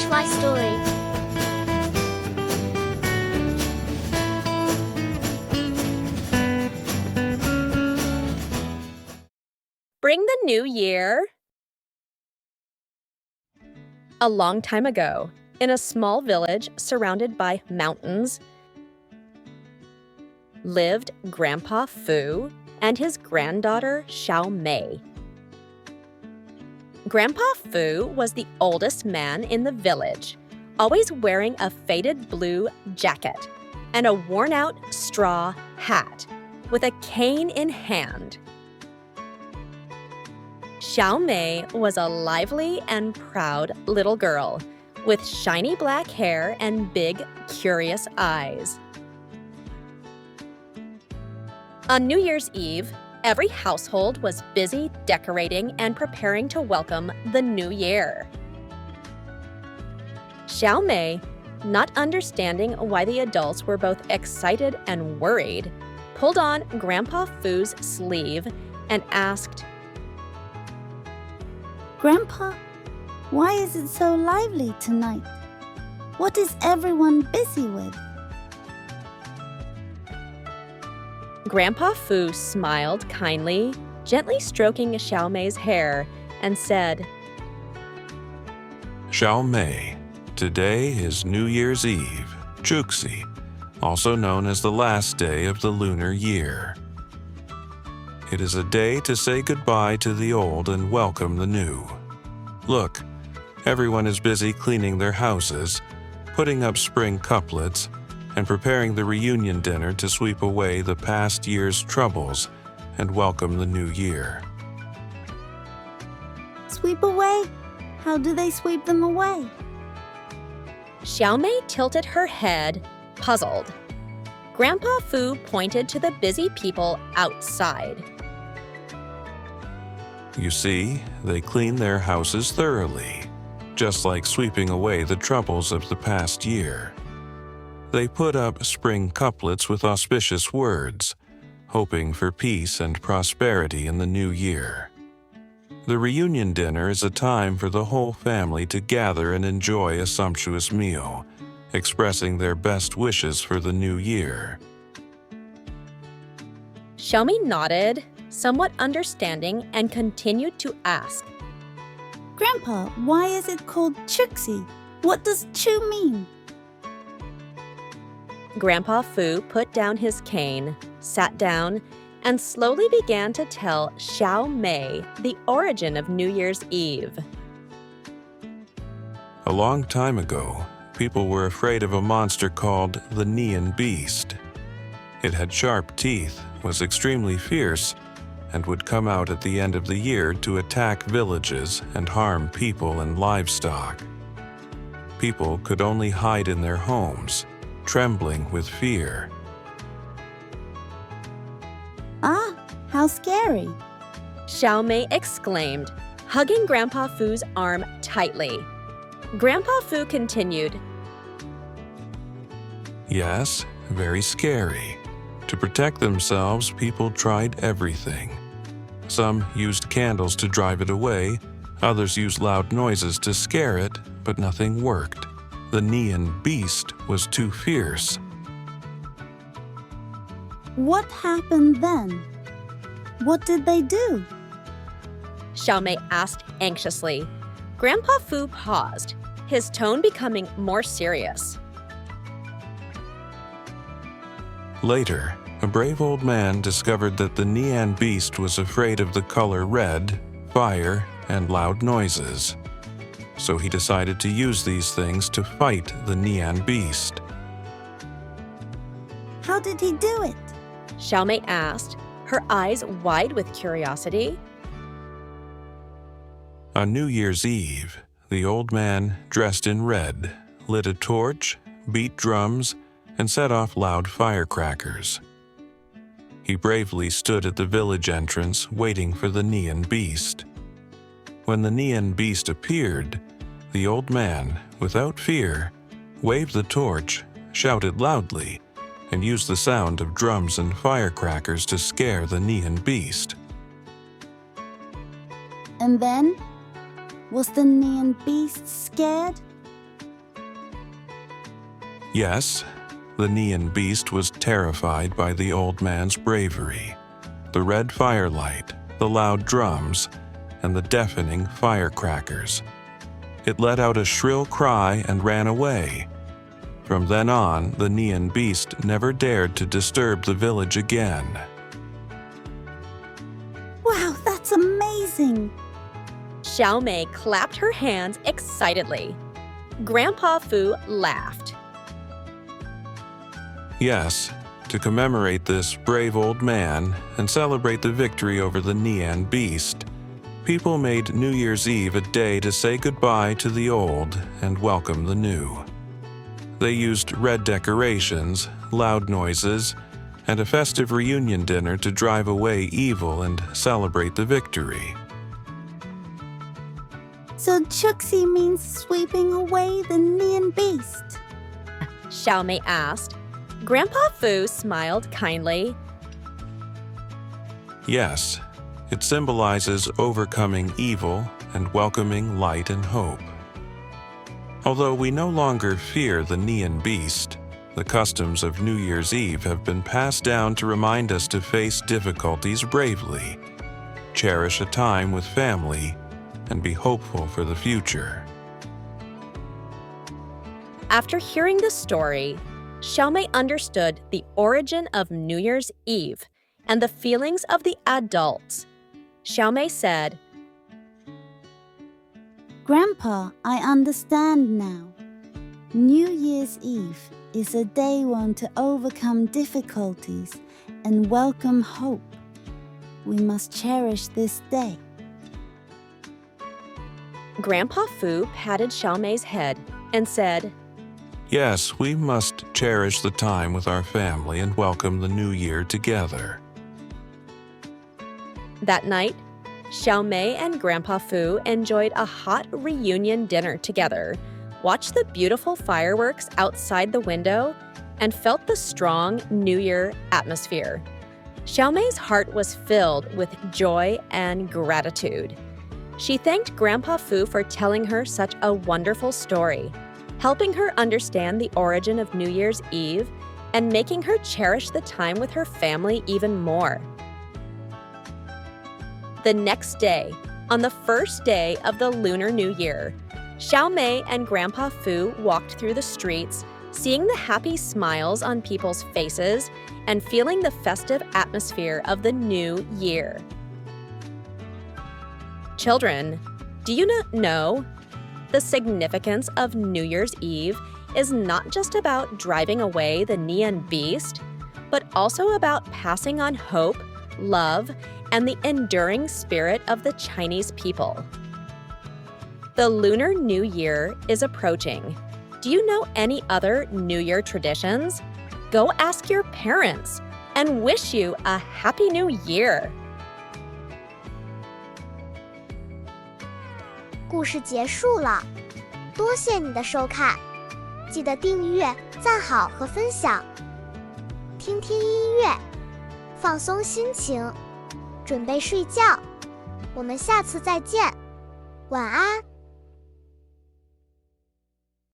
HYSTORY. Bring the new year. A long time ago, in a small village surrounded by mountains, lived Grandpa Fu and his granddaughter Xiao Mei. Grandpa Fu was the oldest man in the village, always wearing a faded blue jacket and a worn-out straw hat with a cane in hand. Xiao Mei was a lively and proud little girl with shiny black hair and big, curious eyes. On New Year's Eve, every household was busy decorating and preparing to welcome the new year. Xiao Mei, not understanding why the adults were both excited and worried, pulled on Grandpa Fu's sleeve and asked, "Grandpa, why is it so lively tonight? What is everyone busy with?" Grandpa Fu smiled kindly, gently stroking Xiao Mei's hair, and said, Xiao Mei, today is New Year's Eve, Juxi, also known as the last day of the Lunar Year. It is a day to say goodbye to the old and welcome the new. Look, everyone is busy cleaning their houses, putting up spring couplets, and preparing the reunion dinner to sweep away the past year's troubles and welcome the new year. Sweep away? How do they sweep them away? Xiao Mei tilted her head, puzzled. Grandpa Fu pointed to the busy people outside. You see, they clean their houses thoroughly, just like sweeping away the troubles of the past year. They put up spring couplets with auspicious words, hoping for peace and prosperity in the new year. The reunion dinner is a time for the whole family to gather and enjoy a sumptuous meal, expressing their best wishes for the new year. Xiao Mei nodded, somewhat understanding, and continued to ask, "Grandpa, why is it called Juxi? What does Chu mean?" Grandpa Fu put down his cane, sat down, and slowly began to tell Xiao Mei the origin of New Year's Eve. A long time ago, people were afraid of a monster called the Nian Beast. It had sharp teeth, was extremely fierce, and would come out at the end of the year to attack villages and harm people and livestock. People could only hide in their homes, trembling with fear. "Ah, how scary!" Xiao Mei exclaimed, hugging Grandpa Fu's arm tightly. Grandpa Fu continued, Yes, very scary. To protect themselves, people tried everything. Some used candles to drive it away, others used loud noises to scare it, but nothing worked. The Nian Beast was too fierce. What happened then? What did they do? Xiao Mei asked anxiously. Grandpa Fu paused, his tone becoming more serious. Later, a brave old man discovered that the Nian Beast was afraid of the color red, fire, and loud noises. So he decided to use these things to fight the Nian Beast. How did he do it? Xiao Mei asked, her eyes wide with curiosity. On New Year's Eve, the old man, dressed in red, lit a torch, beat drums, and set off loud firecrackers. He bravely stood at the village entrance waiting for the Nian Beast. When the Nian Beast appeared, the old man, without fear, waved the torch, shouted loudly, and used the sound of drums and firecrackers to scare the Nian Beast. And then? Was the Nian Beast scared? Yes, the Nian Beast was terrified by the old man's bravery, the red firelight, the loud drums, and the deafening firecrackers. It let out a shrill cry and ran away. From then on, the Nian Beast never dared to disturb the village again. Wow, that's amazing! Xiao Mei clapped her hands excitedly. Grandpa Fu laughed. Yes, to commemorate this brave old man and celebrate the victory over the Nian Beast, people made New Year's Eve a day to say goodbye to the old and welcome the new. They used red decorations, loud noises, and a festive reunion dinner to drive away evil and celebrate the victory. So Chuxi means sweeping away the Nian Beast. Xiao Mei asked. Grandpa Fu smiled kindly. Yes, it symbolizes overcoming evil and welcoming light and hope. Although we no longer fear the Nian Beast, the customs of New Year's Eve have been passed down to remind us to face difficulties bravely, cherish a time with family, and be hopeful for the future. After hearing the story, Xiao Mei understood the origin of New Year's Eve and the feelings of the adults. Xiao Mei said, Grandpa, I understand now. New Year's Eve is a day when to overcome difficulties and welcome hope. We must cherish this day. Grandpa Fu patted Xiao Mei's head and said, Yes, we must cherish the time with our family and welcome the new year together. That night, Xiao Mei and Grandpa Fu enjoyed a hot reunion dinner together, watched the beautiful fireworks outside the window, and felt the strong New Year atmosphere. Xiao Mei's heart was filled with joy and gratitude. She thanked Grandpa Fu for telling her such a wonderful story, helping her understand the origin of New Year's Eve and making her cherish the time with her family even more. The next day, on the first day of the Lunar New Year, Xiao Mei and Grandpa Fu walked through the streets, seeing the happy smiles on people's faces and feeling the festive atmosphere of the new year. Children, do you not know? The significance of New Year's Eve is not just about driving away the Nian Beast, but also about passing on hope, love, and the enduring spirit of the Chinese people. The Lunar New Year is approaching. Do you know any other New Year traditions? Go ask your parents and wish you a Happy New Year! 故事结束了，多谢你的收看，记得订阅、赞好和分享。听听音乐，放松心情，准备睡觉。我们下次再见，晚安。